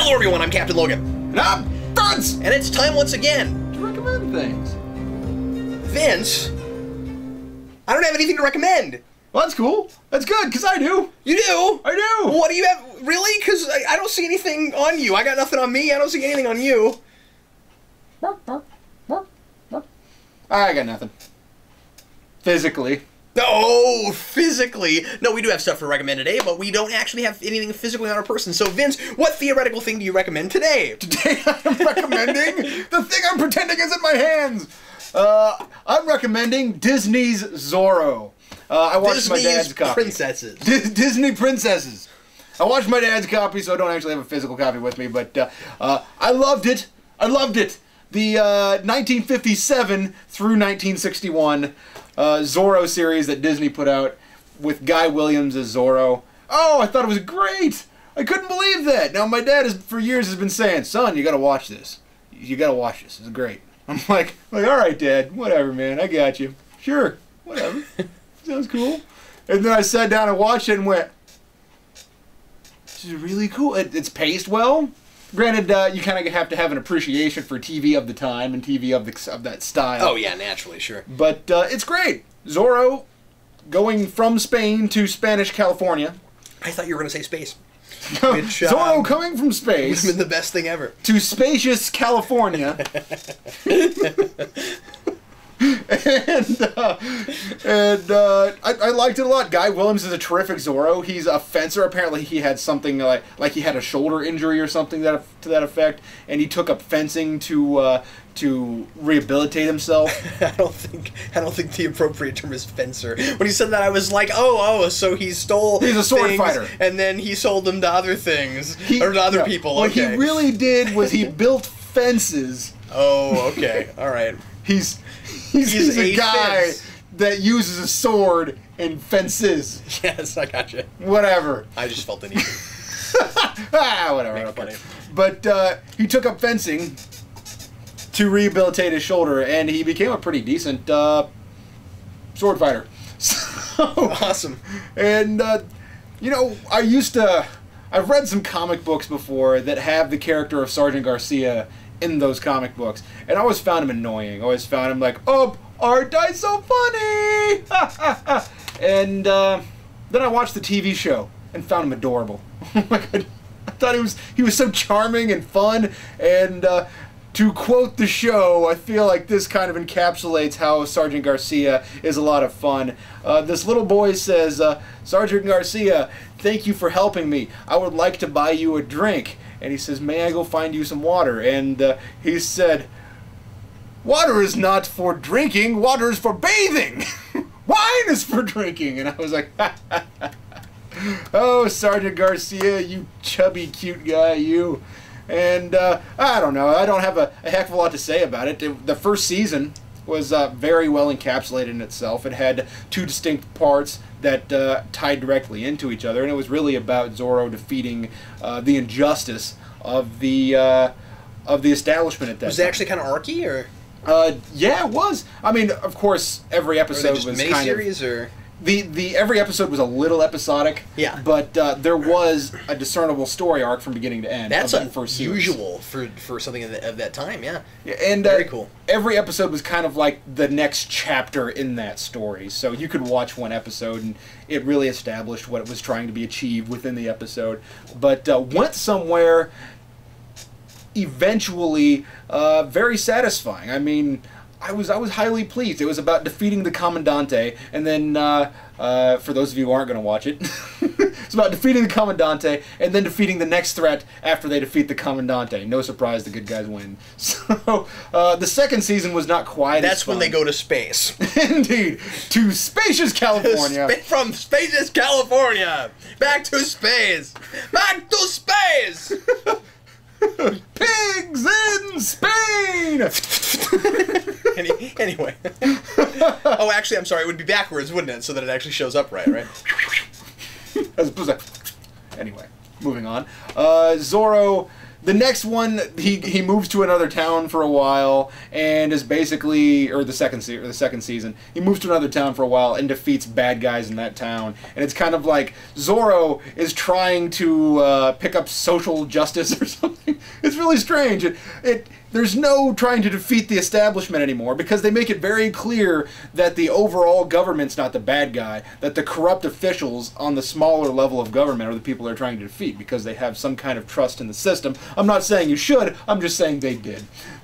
Hello everyone, I'm Captain Logan. And I'm Vince! And it's time once again To recommend things. Vince, I don't have anything to recommend. Well, that's cool. That's good, because I do. You do? I do. What do you have? Really? Because I don't see anything on you. I got nothing on me. I don't see anything on you. I got nothing. Physically. Oh, physically. No, we do have stuff to recommend today, but we don't actually have anything physically on our person. So, Vince, what theoretical thing do you recommend today? Today I'm recommending the thing I'm pretending is in my hands. I'm recommending Disney's Zorro. I watched my dad's copy. Princesses. Disney Princesses. I watched my dad's copy, so I don't actually have a physical copy with me, but I loved it. I loved it. The 1957 through 1961 Zorro series that Disney put out with Guy Williams as Zorro. Oh, I thought it was great. I couldn't believe that. Now, my dad for years has been saying, son, you gotta watch this. You gotta watch this. It's great. I'm like, all right, Dad, whatever, man. I got you. Sure, whatever. Sounds cool. And then I sat down and watched it and went, this is really cool. It's paced well. Granted, you kind of have to have an appreciation for TV of the time and TV of that style. Oh, yeah, naturally, sure. But it's great. Zorro going from Spain to Spanish California. I thought you were going to say space. Which, Zorro coming from space. Would have been the best thing ever. To spacious California. I liked it a lot. Guy Williams is a terrific Zorro. He's a fencer. Apparently he had something like he had a shoulder injury or something to that effect, and he took up fencing to rehabilitate himself. I don't think the appropriate term is fencer. When he said that, I was like, so he's a sword fighter, and then he sold them to other things or to other people. What okay. he really did was he built fences. Oh, okay, all right. He's a guy that uses a sword and fences. Yes, I got you. Whatever. I just felt the need. Whatever. Okay. But he took up fencing to rehabilitate his shoulder, and he became a pretty decent sword fighter. So, awesome. And, I've read some comic books before that have the character of Sergeant Garcia in those comic books, and I always found him annoying. I always found him like, oh, aren't I so funny? And then I watched the TV show and found him adorable. I thought he was so charming and fun, and to quote the show, I feel like this kind of encapsulates how Sergeant Garcia is a lot of fun. This little boy says, Sergeant Garcia, thank you for helping me. I would like to buy you a drink. And he says, may I go find you some water? And he said, water is not for drinking, water is for bathing. Wine is for drinking. And I was like, oh, Sergeant Garcia, you chubby, cute guy, you. And I don't know. I don't have a heck of a lot to say about it. The first season was very well encapsulated in itself. It had two distinct parts that tied directly into each other, and it was really about Zorro defeating the injustice of the establishment at that time. Was it actually kind of arcy, or? Yeah, it was. I mean, of course, every episode was kind of miniseries, or? Every episode was a little episodic. Yeah. But there was a discernible story arc from beginning to end. That's unusual for something of that time. Yeah. And very cool. Every episode was kind of like the next chapter in that story. So you could watch one episode and it really established what it was trying to be achieved within the episode. But went somewhere eventually very satisfying. I mean, I was highly pleased. It was about defeating the Commandante, and then for those of you who aren't going to watch it, it's about defeating the Commandante and then defeating the next threat after they defeat the Commandante. No surprise, the good guys win. So the second season was not quite. That's when they go to space. Indeed, to spacious California. From spacious California, back to space, back to space. Pigs in Spain! Anyway. Oh, actually, I'm sorry. It would be backwards, wouldn't it? So that it actually shows up right? As opposed to... Anyway. moving on. Zorro. The next one, he moves to another town for a while and is basically, or the second season, he moves to another town for a while and defeats bad guys in that town. And it's kind of like Zorro is trying to pick up social justice or something. It's really strange. There's no trying to defeat the establishment anymore because they make it very clear that the overall government's not the bad guy, that the corrupt officials on the smaller level of government are the people they're trying to defeat because they have some kind of trust in the system. I'm not saying you should, I'm just saying they did.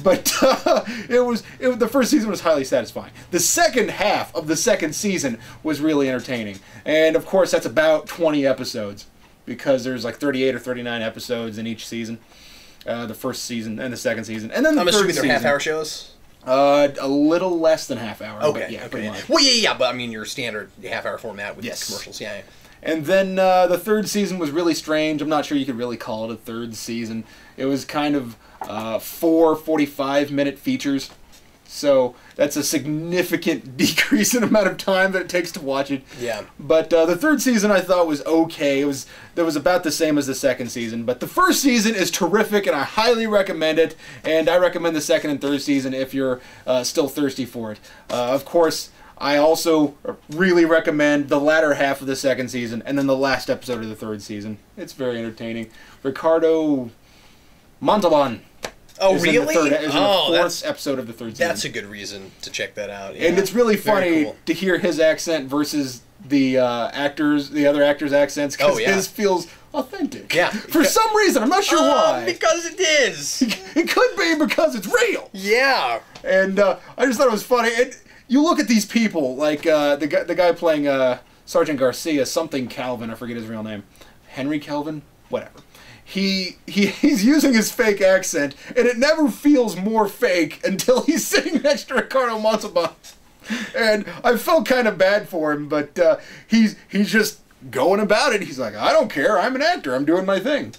But the first season was highly satisfying. The second half of the second season was really entertaining. And of course that's about 20 episodes because there's like 38 or 39 episodes in each season. The first season and the second season, and then the third season. I'm assuming they're half-hour shows. A little less than half hour. Okay, but yeah, pretty much. Well, yeah, but I mean your standard half-hour format with commercials. Yeah. And then the third season was really strange. I'm not sure you could really call it a third season. It was kind of 4 45-minute features. So that's a significant decrease in amount of time that it takes to watch it. Yeah. But the third season I thought was okay. It was about the same as the second season. But the first season is terrific, and I highly recommend it. And I recommend the second and third season if you're still thirsty for it. Of course, I also really recommend the latter half of the second season and then the last episode of the third season. It's very entertaining. Ricardo Montalban. Oh, really? In the fourth episode of the third season. That's a good reason to check that out. Yeah. And it's really funny to hear his accent versus the other actors' accents, because his feels authentic. Yeah. For some reason, I'm not sure why. Because it is. It could be because it's real. Yeah. And I just thought it was funny. And you look at these people, like the guy playing Sergeant Garcia, something Calvin, I forget his real name. Henry Calvin? Whatever. He's using his fake accent, and it never feels more fake until he's sitting next to Ricardo Montalban. And I felt kind of bad for him, but he's just going about it. He's like, I don't care. I'm an actor. I'm doing my thing.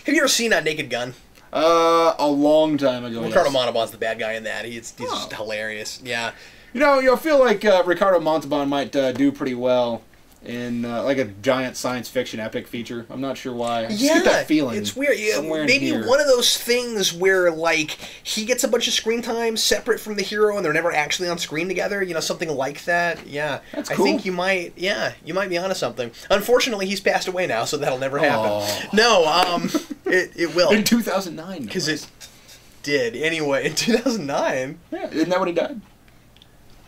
Have you ever seen Naked Gun? A long time ago. Ricardo Montalban's the bad guy in that. He's just hilarious. Yeah. I feel like Ricardo Montalban might do pretty well in like a giant science fiction epic feature. I'm not sure why. I just get that feeling. It's weird. Maybe one of those things where like he gets a bunch of screen time separate from the hero and they're never actually on screen together, something like that. Yeah. That's cool. I think you might be onto something. Unfortunately, he's passed away now, so that'll never happen. No, it will. In 2009. Because it did. Anyway, in 2009. Yeah, isn't that when he died?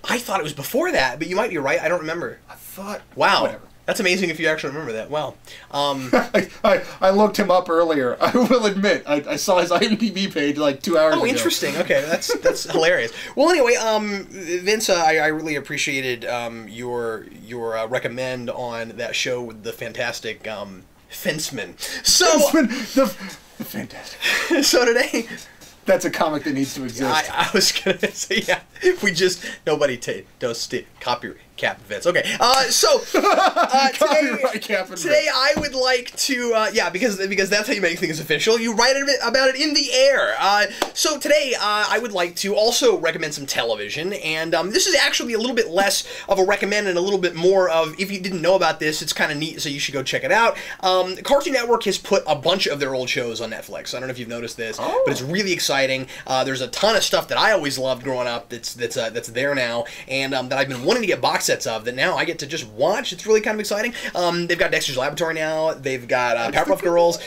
I thought it was before that, but you might be right. I don't remember. I thought. Wow. Whatever. That's amazing if you actually remember that. Wow. I looked him up earlier. I will admit, I saw his IMDb page like 2 hours ago. Oh, interesting. Okay, that's hilarious. Well, anyway, Vince, I really appreciated your recommend on that show with the fantastic Fenceman. So the fantastic. So today. That's a comic that needs to exist. I was going to say, yeah, if we just, nobody don't stick, copyright cap Vince. Okay, so today I would like to, because that's how you make things official. You write about it in the air. So today I would like to also recommend some television, and this is actually a little bit less of a recommend and a little bit more of, if you didn't know about this, it's kind of neat, so you should go check it out. Cartoon Network has put a bunch of their old shows on Netflix. I don't know if you've noticed this, but it's really exciting. There's a ton of stuff that I always loved growing up that's there now, and that I've been wanting to get box sets of that now I get to just watch. It's really kind of exciting. They've got Dexter's Laboratory now. They've got Powerpuff Girls.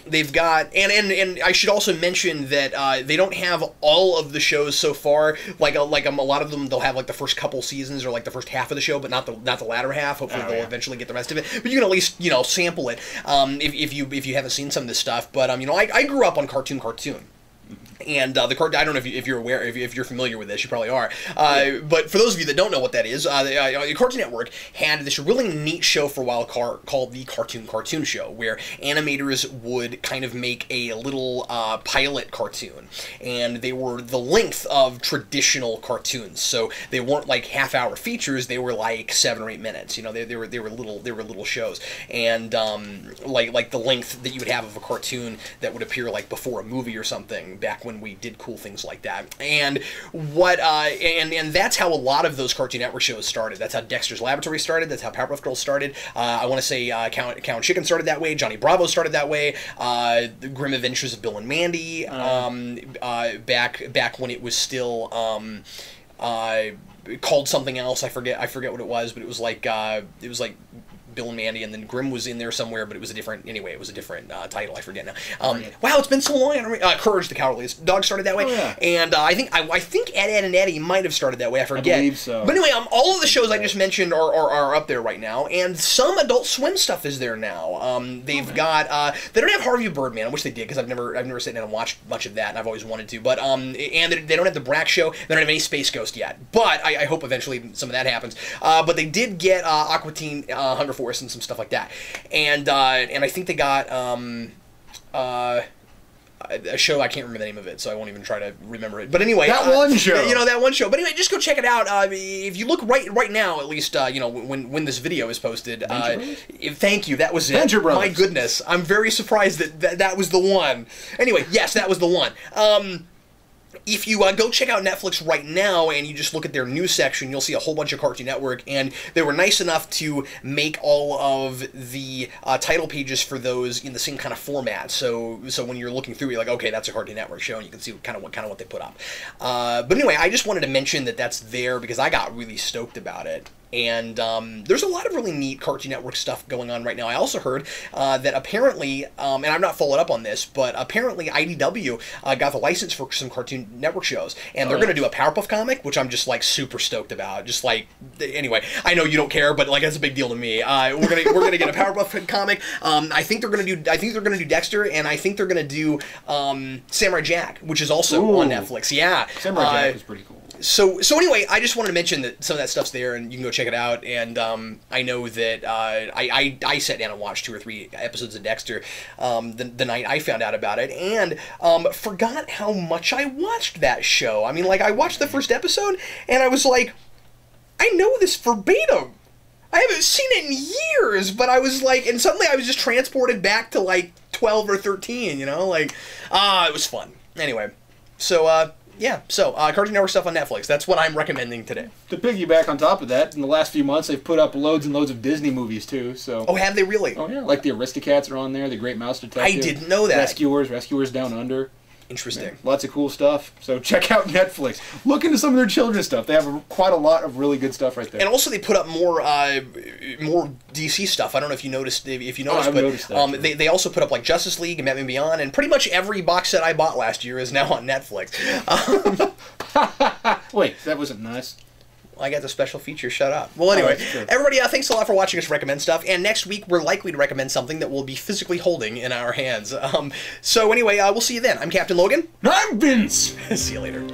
They've got and I should also mention that they don't have all of the shows so far. Like a lot of them, they'll have like the first couple seasons or like the first half of the show, but not the latter half. Hopefully they'll eventually get the rest of it. But you can at least sample it if you haven't seen some of this stuff. But I grew up on Cartoon. And I don't know if you're aware, if you're familiar with this, you probably are. But for those of you that don't know what that is, the Cartoon Network had this really neat show for a while called the Cartoon Show, where animators would kind of make a little pilot cartoon, and they were the length of traditional cartoons. So they weren't like half-hour features; they were like 7 or 8 minutes. They were little shows, and like the length that you would have of a cartoon that would appear like before a movie or something. back when we did cool things like that. And what and that's how a lot of those Cartoon Network shows started. That's how Dexter's Laboratory started. That's how Powerpuff Girls started. I want to say Cow and Chicken started that way. Johnny Bravo started that way. The Grim Adventures of Bill and Mandy. Back when it was still called something else. I forget what it was, but it was like Bill and Mandy, and then Grimm was in there somewhere, but it was a different, anyway, it was a different title, I forget now. Wow, it's been so long, I don't remember. Courage the Cowardliest Dog started that way, and I think Ed, and Eddie might have started that way, I forget. I believe so. But anyway, all of the shows I just mentioned are up there right now, and some Adult Swim stuff is there now. They've got, they don't have Harvey Birdman, I wish they did, because I've never sat down and watched much of that, and I've always wanted to, but, and they don't have the Brack Show, they don't have any Space Ghost yet, but I hope eventually some of that happens. But they did get Aqua Teen Hunger Force and some stuff like that, and I think they got a show, I can't remember the name of it, so I won't even try to remember it. But anyway, that one show, that one show. But anyway, just go check it out. If you look right now, at least, when this video is posted. Thank you. That was it. Venture Brothers. My goodness, I'm very surprised that was the one. Anyway, yes, that was the one. If you go check out Netflix right now and you just look at their news section, you'll see a whole bunch of Cartoon Network, and they were nice enough to make all of the title pages for those in the same kind of format. So when you're looking through, you're like, okay, that's a Cartoon Network show, and you can see kind of what they put up. But anyway, I just wanted to mention that that's there because I got really stoked about it. And there's a lot of really neat Cartoon Network stuff going on right now. I also heard that apparently, and I've not followed up on this, but apparently IDW got the license for some Cartoon Network shows, and they're going to do a Powerpuff comic, which I'm just like super stoked about. Just like, anyway, I know you don't care, but like that's a big deal to me. We're gonna get a Powerpuff comic. I think they're gonna do Dexter, and I think they're gonna do Samurai Jack, which is also on Netflix. Yeah, Samurai Jack is pretty cool. So anyway, I just wanted to mention that some of that stuff's there, and you can go check it out. And I know that I sat down and watched 2 or 3 episodes of Dexter the night I found out about it, and forgot how much I watched that show. I mean, like, I watched the first episode, and I was like, I know this verbatim. I haven't seen it in years, but I was like, and suddenly I was just transported back to like 12 or 13, like, it was fun. Anyway, so, yeah, so Cartoon Network stuff on Netflix. That's what I'm recommending today. To piggyback on top of that, in the last few months, they've put up loads and loads of Disney movies, too. So. Oh, have they really? Oh, yeah. Like the Aristocats are on there, The Great Mouse Detective. I didn't know that. Rescuers Down Under. Interesting. Yeah, lots of cool stuff. So check out Netflix. Look into some of their children's stuff. They have quite a lot of really good stuff right there. And also they put up more DC stuff. I don't know if you noticed. But noticed that, they also put up like Justice League and Batman Beyond, and pretty much every box set I bought last year is now on Netflix. Wait, that wasn't nice. I got the special feature. Shut up. Well, anyway, everybody, thanks a lot for watching us recommend stuff. And next week, we're likely to recommend something that we'll be physically holding in our hands. So anyway, we'll see you then. I'm Captain Logan. I'm Vince. See you later.